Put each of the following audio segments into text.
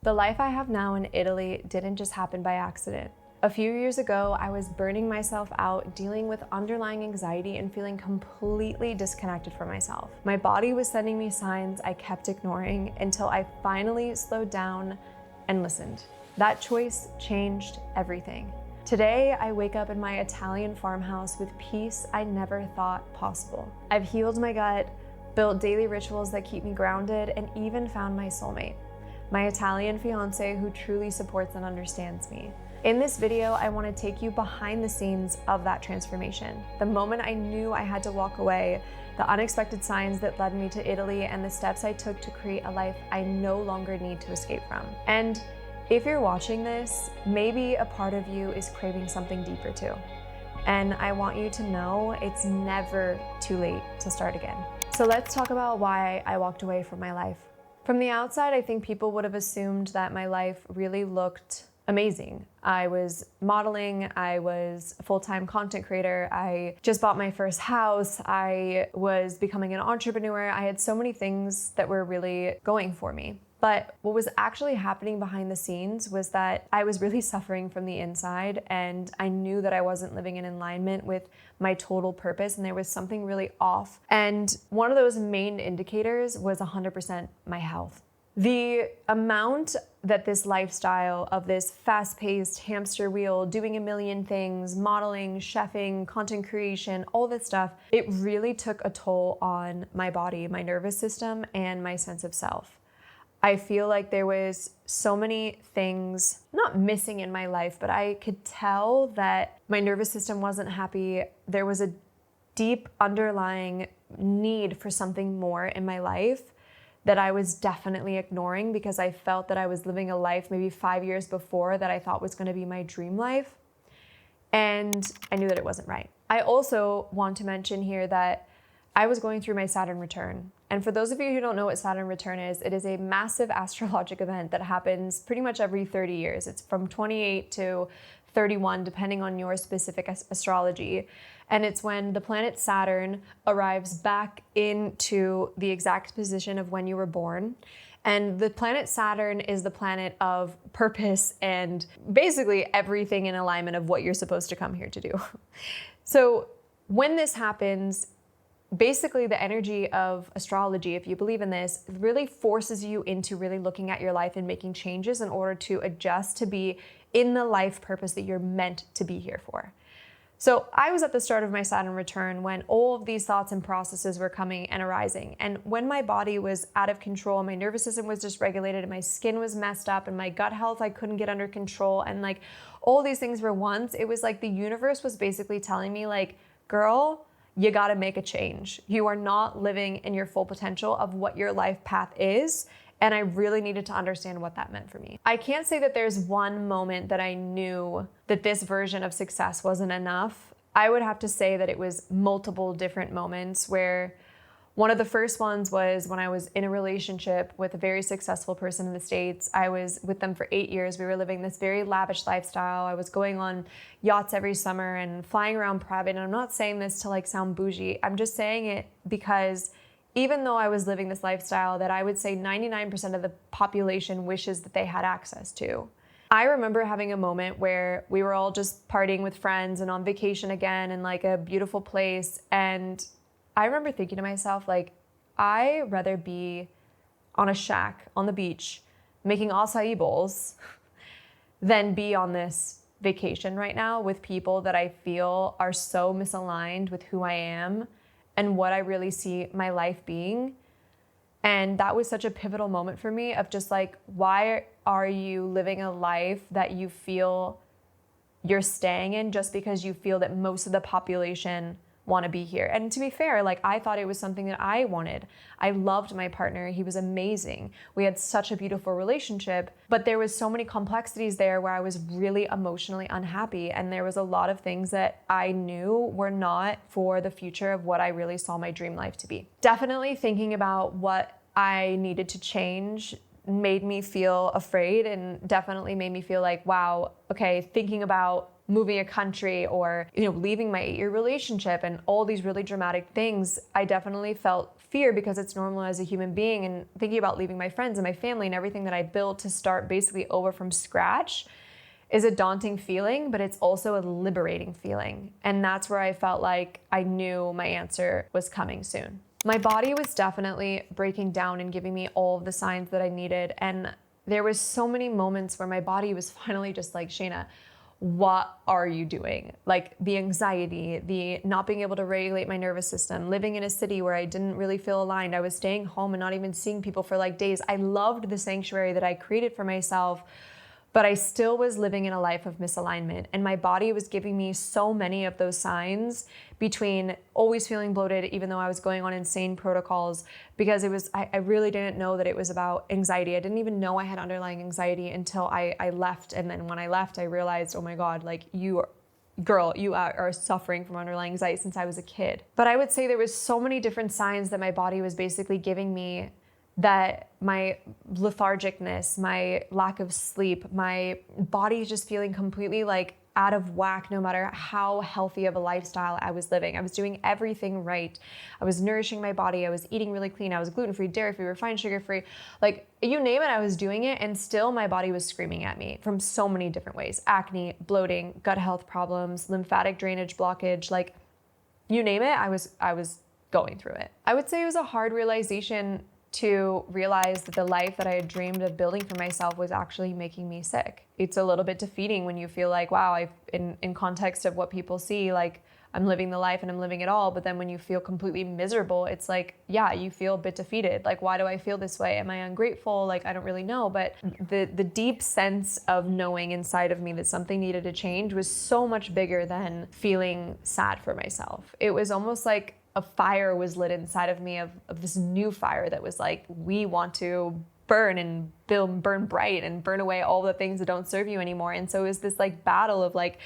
The life I have now in Italy didn't just happen by accident. A few years ago, I was burning myself out, dealing with underlying anxiety and feeling completely disconnected from myself. My body was sending me signs I kept ignoring until I finally slowed down and listened. That choice changed everything. Today, I wake up in my Italian farmhouse with peace I never thought possible. I've healed my gut, built daily rituals that keep me grounded, and even found my soulmate, my Italian fiance who truly supports and understands me. In this video, I want to take you behind the scenes of that transformation. The moment I knew I had to walk away, the unexpected signs that led me to Italy, and the steps I took to create a life I no longer need to escape from. And if you're watching this, maybe a part of you is craving something deeper too. And I want you to know it's never too late to start again. So let's talk about why I walked away from my life. From the outside, I think people would have assumed that my life really looked amazing. I was modeling, I was a full-time content creator, I just bought my first house, I was becoming an entrepreneur, I had so many things that were really going for me. But what was actually happening behind the scenes was that I was really suffering from the inside, and I knew that I wasn't living in alignment with my total purpose, and there was something really off. And one of those main indicators was 100% my health. The amount that this lifestyle of this fast-paced hamster wheel, doing a million things, modeling, chefing, content creation, all this stuff, it really took a toll on my body, my nervous system, and my sense of self. I feel like there was so many things not missing in my life, but I could tell that my nervous system wasn't happy. There was a deep underlying need for something more in my life that I was definitely ignoring because I felt that I was living a life maybe 5 years before that I thought was going to be my dream life. And I knew that it wasn't right. I also want to mention here that I was going through my Saturn return. And for those of you who don't know what Saturn return is, it is a massive astrologic event that happens pretty much every 30 years. It's from 28 to 31, depending on your specific astrology. And it's when the planet Saturn arrives back into the exact position of when you were born. And the planet Saturn is the planet of purpose and basically everything in alignment of what you're supposed to come here to do. So when this happens, basically the energy of astrology, if you believe in this, really forces you into really looking at your life and making changes in order to adjust to be in the life purpose that you're meant to be here for. So I was at the start of my Saturn return when all of these thoughts and processes were coming and arising. And when my body was out of control, my nervous system was dysregulated, and my skin was messed up, and my gut health I couldn't get under control, and like all these things were once, it was like the universe was basically telling me like, girl, you got to make a change. You are not living in your full potential of what your life path is. And I really needed to understand what that meant for me. I can't say that there's one moment that I knew that this version of success wasn't enough. I would have to say that it was multiple different moments where one of the first ones was when I was in a relationship with a very successful person in the States. I was with them for 8 years. We were living this very lavish lifestyle. I was going on yachts every summer and flying around private. And I'm not saying this to like sound bougie. I'm just saying it because even though I was living this lifestyle that I would say 99% of the population wishes that they had access to, I remember having a moment where we were all just partying with friends and on vacation again in like a beautiful place. And I remember thinking to myself, like, I'd rather be on a shack on the beach making acai bowls than be on this vacation right now with people that I feel are so misaligned with who I am and what I really see my life being. And that was such a pivotal moment for me of just like, why are you living a life that you feel you're staying in just because you feel that most of the population want to be here? And to be fair, like I thought it was something that I wanted. I loved my partner. He was amazing. We had such a beautiful relationship, but there was so many complexities there where I was really emotionally unhappy. And there was a lot of things that I knew were not for the future of what I really saw my dream life to be. Definitely thinking about what I needed to change made me feel afraid, and definitely made me feel like, wow, okay, thinking about moving a country or, leaving my 8-year relationship and all these really dramatic things, I definitely felt fear because it's normal as a human being, and thinking about leaving my friends and my family and everything that I built to start basically over from scratch is a daunting feeling, but it's also a liberating feeling. And that's where I felt like I knew my answer was coming soon. My body was definitely breaking down and giving me all of the signs that I needed. And there was so many moments where my body was finally just like, Shayna, what are you doing? Like the anxiety, the not being able to regulate my nervous system, living in a city where I didn't really feel aligned. I was staying home and not even seeing people for like days. I loved the sanctuary that I created for myself, but I still was living in a life of misalignment. And my body was giving me so many of those signs, between always feeling bloated, even though I was going on insane protocols, because I really didn't know that it was about anxiety. I didn't even know I had underlying anxiety until I left. And then when I left, I realized, oh my God, like you are suffering from underlying anxiety since I was a kid. But I would say there was so many different signs that my body was basically giving me, that my lethargicness, my lack of sleep, my body just feeling completely like out of whack, no matter how healthy of a lifestyle I was living. I was doing everything right. I was nourishing my body. I was eating really clean. I was gluten-free, dairy-free, refined sugar-free, like you name it, I was doing it. And still my body was screaming at me from so many different ways: acne, bloating, gut health problems, lymphatic drainage blockage, like you name it, I was going through it. I would say it was a hard realization to realize that the life that I had dreamed of building for myself was actually making me sick. It's a little bit defeating when you feel like, wow, in context of what people see, like I'm living the life and I'm living it all. But then when you feel completely miserable, it's like, yeah, you feel a bit defeated. Like, why do I feel this way? Am I ungrateful? Like, I don't really know. But the deep sense of knowing inside of me that something needed to change was so much bigger than feeling sad for myself. It was almost like a fire was lit inside of me of this new fire that was like, we want to burn and burn bright and burn away all the things that don't serve you anymore. And so it was this like battle of like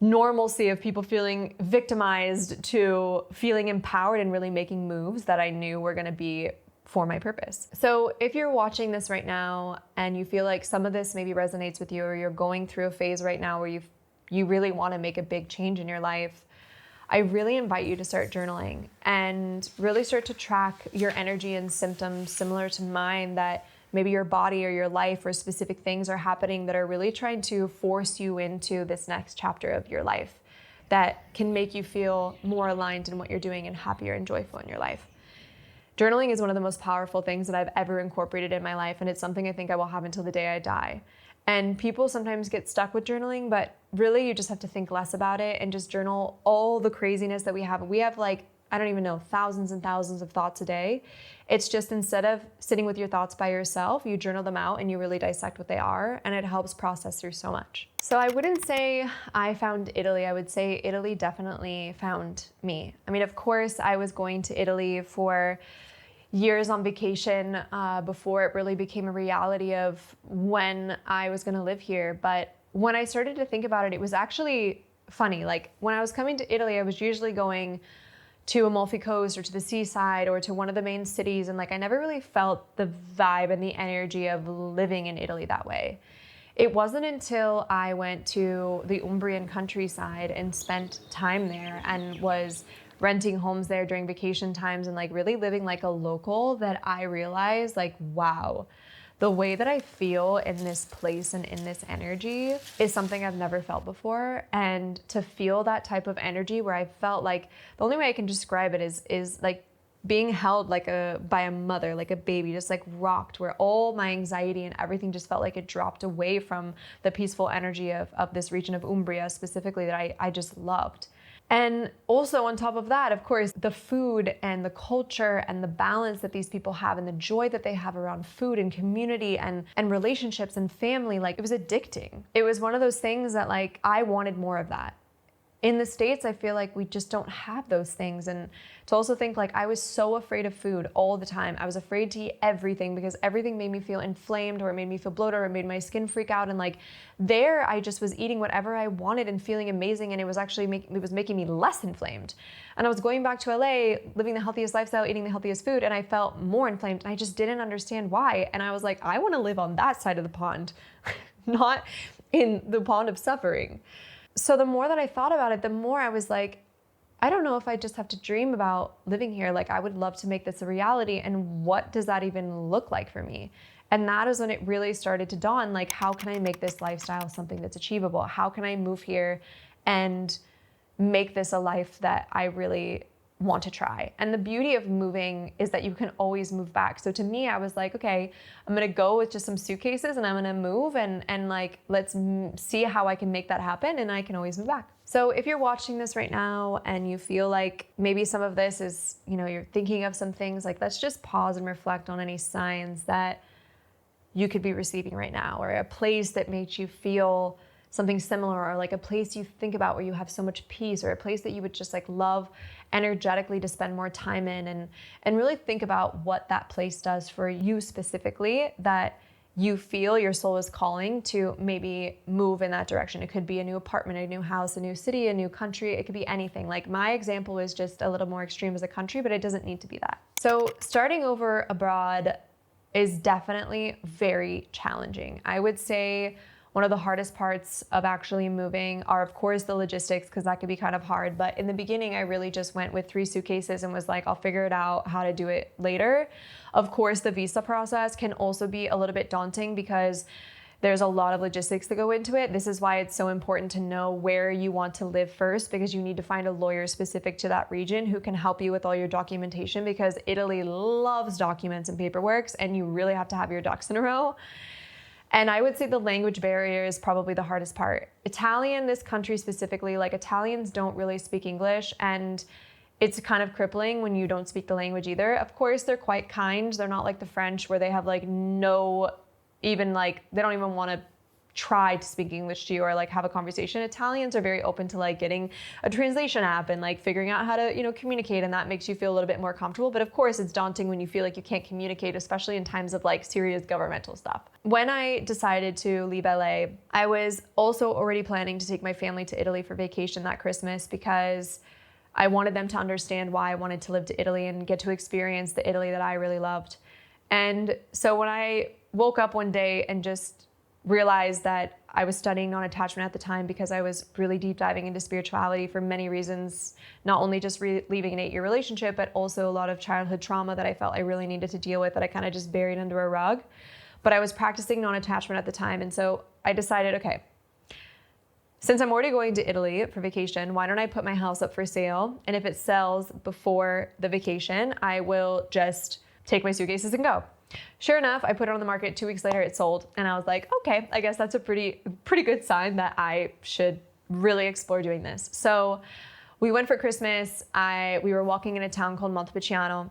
normalcy of people feeling victimized to feeling empowered and really making moves that I knew were going to be for my purpose. So if you're watching this right now and you feel like some of this maybe resonates with you, or you're going through a phase right now where you really want to make a big change in your life, I really invite you to start journaling and really start to track your energy and symptoms similar to mine, that maybe your body or your life or specific things are happening that are really trying to force you into this next chapter of your life that can make you feel more aligned in what you're doing and happier and joyful in your life. Journaling is one of the most powerful things that I've ever incorporated in my life, and it's something I think I will have until the day I die. And people sometimes get stuck with journaling, but really you just have to think less about it and just journal all the craziness that we have. We have like, I don't even know, thousands and thousands of thoughts a day. It's just, instead of sitting with your thoughts by yourself, you journal them out and you really dissect what they are, and it helps process through so much. So I wouldn't say I found Italy. I would say Italy definitely found me. I mean, of course, I was going to Italy for years on vacation before it really became a reality of when I was going to live here. But when I started to think about it, it was actually funny. Like when I was coming to Italy, I was usually going to Amalfi Coast or to the seaside or to one of the main cities. And like, I never really felt the vibe and the energy of living in Italy that way. It wasn't until I went to the Umbrian countryside and spent time there and was renting homes there during vacation times and like really living like a local that I realized like, wow, the way that I feel in this place and in this energy is something I've never felt before. And to feel that type of energy where I felt like, the only way I can describe it is like being held like by a mother, like a baby, just like rocked, where all my anxiety and everything just felt like it dropped away from the peaceful energy of this region of Umbria specifically that I just loved. And also on top of that, of course, the food and the culture and the balance that these people have and the joy that they have around food and community and relationships and family, like it was addicting. It was one of those things that like I wanted more of that. In the States, I feel like we just don't have those things. And to also think like I was so afraid of food all the time. I was afraid to eat everything because everything made me feel inflamed, or it made me feel bloated, or it made my skin freak out. And like there, I just was eating whatever I wanted and feeling amazing. And it was actually making me less inflamed. And I was going back to LA, living the healthiest lifestyle, eating the healthiest food, and I felt more inflamed. And I just didn't understand why. And I was like, I want to live on that side of the pond, not in the pond of suffering. So the more that I thought about it, the more I was like, I don't know if I just have to dream about living here. Like, I would love to make this a reality. And what does that even look like for me? And that is when it really started to dawn, like, how can I make this lifestyle something that's achievable? How can I move here and make this a life that I really want to try? And the beauty of moving is that you can always move back. So to me, I was like, okay, I'm going to go with just some suitcases and I'm going to move and like, let's see how I can make that happen. And I can always move back. So if you're watching this right now and you feel like maybe some of this is, you're thinking of some things, like, let's just pause and reflect on any signs that you could be receiving right now, or a place that makes you feel something similar, or like a place you think about where you have so much peace, or a place that you would just like love energetically to spend more time in, and really think about what that place does for you specifically, that you feel your soul is calling to maybe move in that direction. It could be a new apartment, a new house, a new city, a new country. It could be anything. Like, my example is just a little more extreme as a country, but it doesn't need to be that. So starting over abroad is definitely very challenging. I would say one of the hardest parts of actually moving are, of course, the logistics, because that could be kind of hard. But in the beginning, I really just went with 3 suitcases and was like, I'll figure it out how to do it later. Of course, the visa process can also be a little bit daunting because there's a lot of logistics that go into it. This is why it's so important to know where you want to live first, because you need to find a lawyer specific to that region who can help you with all your documentation, because Italy loves documents and paperwork, and you really have to have your ducks in a row. And I would say the language barrier is probably the hardest part. Italian, this country specifically, like, Italians don't really speak English, and it's kind of crippling when you don't speak the language either. Of course, they're quite kind. They're not like the French, where they have like they don't even want to try to speak English to you or like have a conversation. Italians are very open to like getting a translation app and like figuring out how to, communicate, and that makes you feel a little bit more comfortable. But of course, it's daunting when you feel like you can't communicate, especially in times of like serious governmental stuff. When I decided to leave LA, I was also already planning to take my family to Italy for vacation that Christmas, because I wanted them to understand why I wanted to live to Italy and get to experience the Italy that I really loved. And so when I woke up one day and just realized that I was studying non-attachment at the time, because I was really deep diving into spirituality for many reasons, not only just leaving an 8-year relationship, but also a lot of childhood trauma that I felt I really needed to deal with, that I kind of just buried under a rug. But I was practicing non-attachment at the time. And so I decided, okay, since I'm already going to Italy for vacation, why don't I put my house up for sale? And if it sells before the vacation, I will just take my suitcases and go. Sure enough, I put it on the market. 2 weeks later, it sold. And I was like, okay, I guess that's a pretty good sign that I should really explore doing this. So we went for Christmas. We were walking in a town called Montepulciano,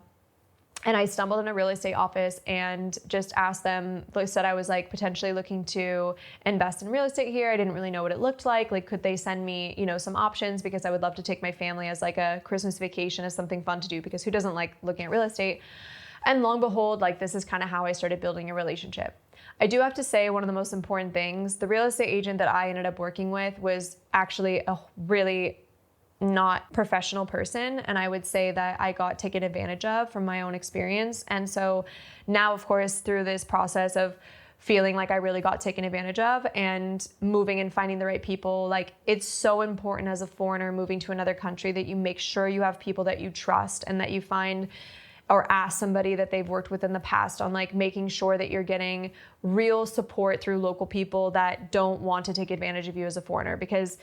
and I stumbled in a real estate office and just asked them. They said I was like potentially looking to invest in real estate here. I didn't really know what it looked like. Like, could they send me, some options, because I would love to take my family as like a Christmas vacation, as something fun to do, because who doesn't like looking at real estate? And lo and behold, like, this is kind of how I started building a relationship. I do have to say, one of the most important things, the real estate agent that I ended up working with was actually a really not professional person. And I would say that I got taken advantage of from my own experience. And so now, of course, through this process of feeling like I really got taken advantage of and moving and finding the right people, like, it's so important as a foreigner moving to another country that you make sure you have people that you trust, and that you find or ask somebody that they've worked with in the past on like making sure that you're getting real support through local people that don't want to take advantage of you as a foreigner, because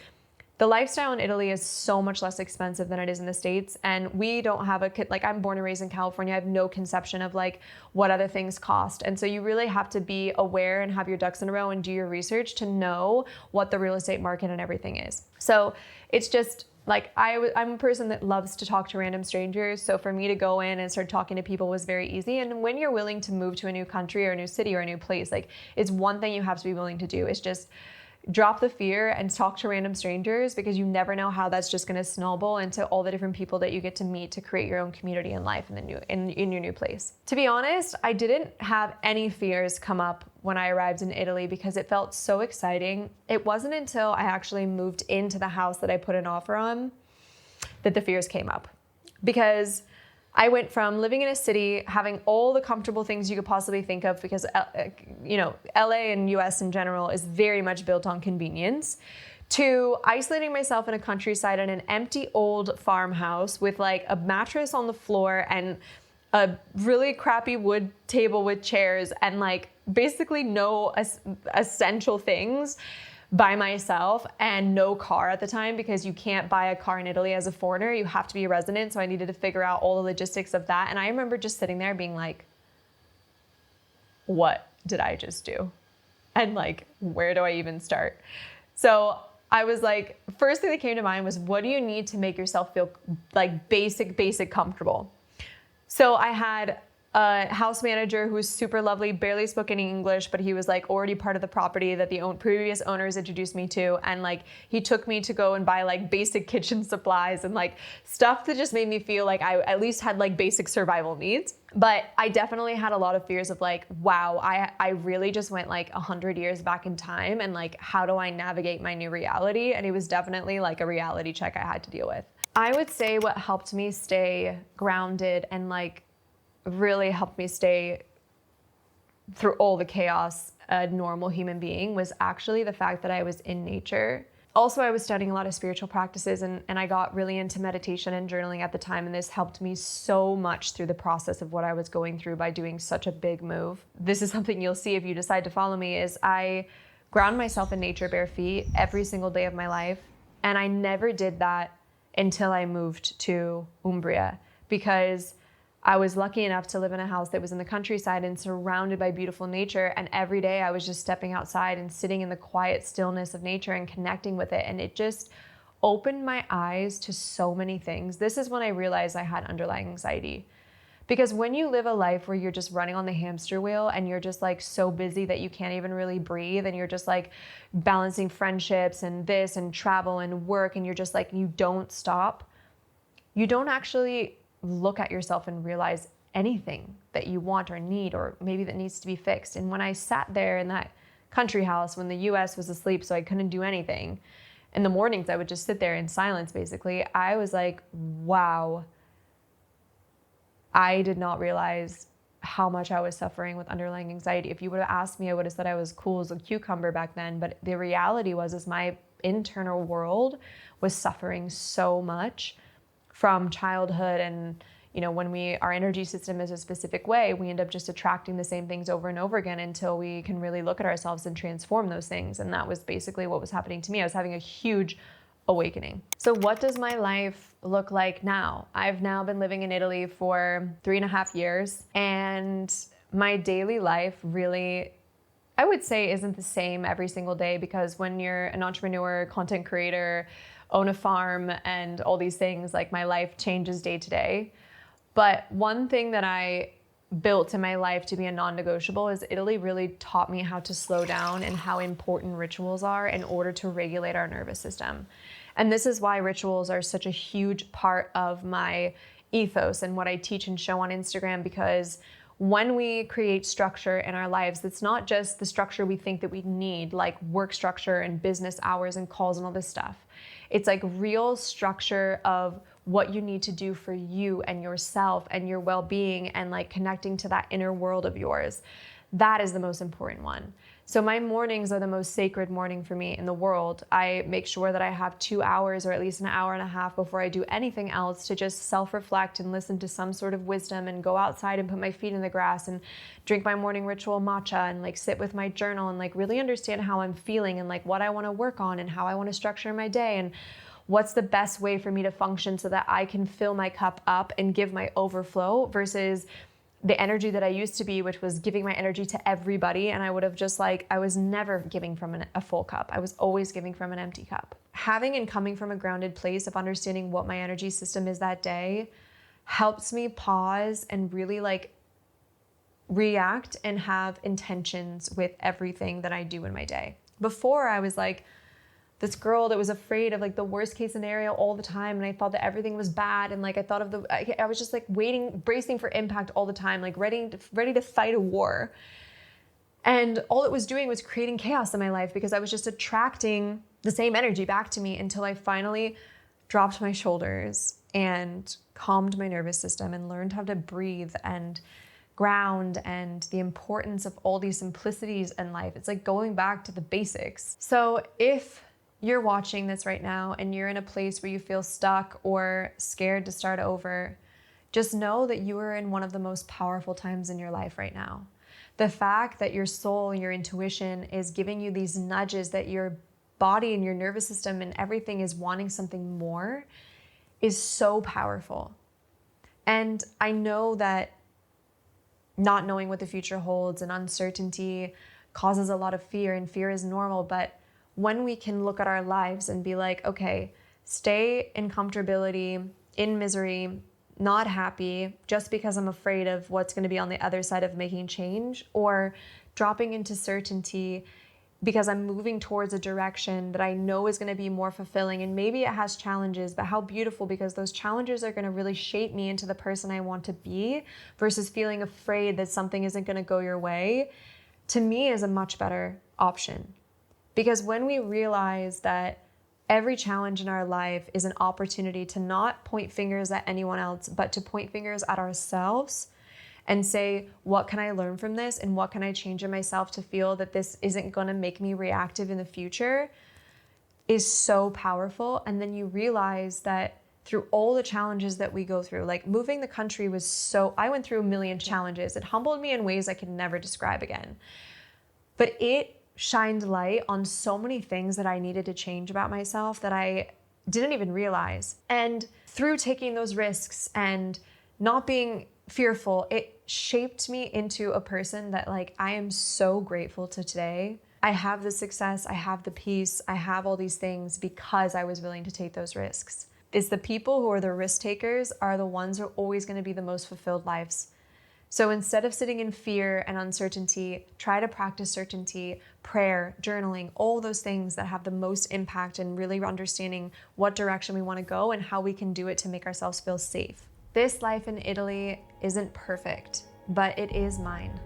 the lifestyle in Italy is so much less expensive than it is in the States. And we don't have I'm born and raised in California. I have no conception of like what other things cost. And so you really have to be aware and have your ducks in a row and do your research to know what the real estate market and everything is. So it's just like, I'm a person that loves to talk to random strangers. So for me to go in and start talking to people was very easy. And when you're willing to move to a new country or a new city or a new place, like, it's one thing you have to be willing to do is just drop the fear and talk to random strangers, because you never know how that's just going to snowball into all the different people that you get to meet to create your own community and life in your new place. To be honest, I didn't have any fears come up when I arrived in Italy, because it felt so exciting. It wasn't until I actually moved into the house that I put an offer on that the fears came up, because I went from living in a city, having all the comfortable things you could possibly think of, because LA and US in general is very much built on convenience, to isolating myself in a countryside in an empty old farmhouse with like a mattress on the floor and a really crappy wood table with chairs and like basically no essential things by myself, and no car at the time because you can't buy a car in Italy as a foreigner. You have to be a resident. So I needed to figure out all the logistics of that. And I remember just sitting there being like, what did I just do? And like, where do I even start? So I was like, first thing that came to mind was, what do you need to make yourself feel like basic comfortable? So I had a house manager who was super lovely, barely spoke any English, but he was like already part of the property that the previous owners introduced me to. And like, he took me to go and buy like basic kitchen supplies and like stuff that just made me feel like I at least had like basic survival needs. But I definitely had a lot of fears of like, wow, I really just went like 100 years back in time. And like, how do I navigate my new reality? And it was definitely like a reality check I had to deal with. I would say what helped me stay grounded and like really helped me stay through all the chaos a normal human being was actually the fact that I was in nature. Also, I was studying a lot of spiritual practices and I got really into meditation and journaling at the time, and this helped me so much through the process of what I was going through by doing such a big move. This is something you'll see if you decide to follow me, is I ground myself in nature bare feet every single day of my life, and I never did that until I moved to Umbria, because I was lucky enough to live in a house that was in the countryside and surrounded by beautiful nature. And every day I was just stepping outside and sitting in the quiet stillness of nature and connecting with it. And it just opened my eyes to so many things. This is when I realized I had underlying anxiety. Because when you live a life where you're just running on the hamster wheel and you're just like so busy that you can't even really breathe, and you're just like balancing friendships and this and travel and work, and you're just like, you don't stop, you don't actually look at yourself and realize anything that you want or need, or maybe that needs to be fixed. And when I sat there in that country house when the US was asleep, so I couldn't do anything, in the mornings I would just sit there in silence basically, I was like, wow, I did not realize how much I was suffering with underlying anxiety. If you would have asked me, I would have said I was cool as a cucumber back then. But the reality was my internal world was suffering so much from childhood. And, you know, when our energy system is a specific way, we end up just attracting the same things over and over again until we can really look at ourselves and transform those things. And that was basically what was happening to me. I was having a huge awakening. So what does my life look like now? I've now been living in Italy for 3.5 years, and my daily life really, I would say, isn't the same every single day, because when you're an entrepreneur, content creator, own a farm and all these things, like my life changes day to day. But one thing that I built in my life to be a non-negotiable is Italy really taught me how to slow down and how important rituals are in order to regulate our nervous system. And this is why rituals are such a huge part of my ethos and what I teach and show on Instagram, because when we create structure in our lives, it's not just the structure we think that we need, like work structure and business hours and calls and all this stuff. It's like real structure of what you need to do for you and yourself and your well-being, and like connecting to that inner world of yours. That is the most important one. So my mornings are the most sacred morning for me in the world. I make sure that I have 2 hours or at least an hour and a half before I do anything else to just self-reflect and listen to some sort of wisdom, and go outside and put my feet in the grass and drink my morning ritual matcha and like sit with my journal and like really understand how I'm feeling and like what I want to work on and how I want to structure my day and what's the best way for me to function so that I can fill my cup up and give my overflow, versus the energy that I used to be, which was giving my energy to everybody. And I would have just like, I was never giving from a full cup. I was always giving from an empty cup. Having and coming from a grounded place of understanding what my energy system is that day helps me pause and really like react and have intentions with everything that I do in my day. Before, I was like this girl that was afraid of like the worst case scenario all the time. And I thought that everything was bad. And like, I thought of I was just like bracing for impact all the time, like ready to fight a war. And all it was doing was creating chaos in my life, because I was just attracting the same energy back to me, until I finally dropped my shoulders and calmed my nervous system and learned how to breathe and ground, and the importance of all these simplicities in life. It's like going back to the basics. So if you're watching this right now and you're in a place where you feel stuck or scared to start over, just know that you are in one of the most powerful times in your life right now. The fact that your soul, your intuition is giving you these nudges that your body and your nervous system and everything is wanting something more is so powerful. And I know that not knowing what the future holds and uncertainty causes a lot of fear, and fear is normal. But when we can look at our lives and be like, okay, stay in comfortability, in misery, not happy just because I'm afraid of what's going to be on the other side of making change, or dropping into certainty because I'm moving towards a direction that I know is going to be more fulfilling. And maybe it has challenges, but how beautiful, because those challenges are going to really shape me into the person I want to be, versus feeling afraid that something isn't going to go your way, to me is a much better option. Because when we realize that every challenge in our life is an opportunity to not point fingers at anyone else, but to point fingers at ourselves and say, what can I learn from this? And what can I change in myself to feel that this isn't going to make me reactive in the future, is so powerful. And then you realize that through all the challenges that we go through, like moving the country was I went through a million challenges. It humbled me in ways I could never describe again. But it shined light on so many things that I needed to change about myself that I didn't even realize. And through taking those risks and not being fearful, it shaped me into a person that, like, I am so grateful to today. I have the success, I have the peace, I have all these things because I was willing to take those risks. It's the people who are the risk takers are the ones who are always going to be the most fulfilled lives. So instead of sitting in fear and uncertainty, try to practice certainty, prayer, journaling, all those things that have the most impact in really understanding what direction we want to go and how we can do it to make ourselves feel safe. This life in Italy isn't perfect, but it is mine.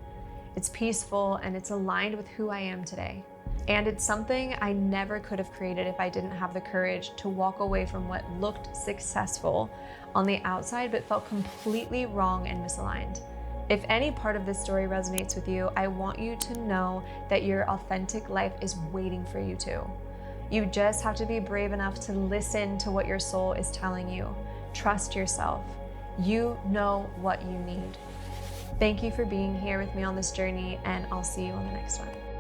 It's peaceful and it's aligned with who I am today. And it's something I never could have created if I didn't have the courage to walk away from what looked successful on the outside, but felt completely wrong and misaligned. If any part of this story resonates with you, I want you to know that your authentic life is waiting for you too. You just have to be brave enough to listen to what your soul is telling you. Trust yourself. You know what you need. Thank you for being here with me on this journey, and I'll see you on the next one.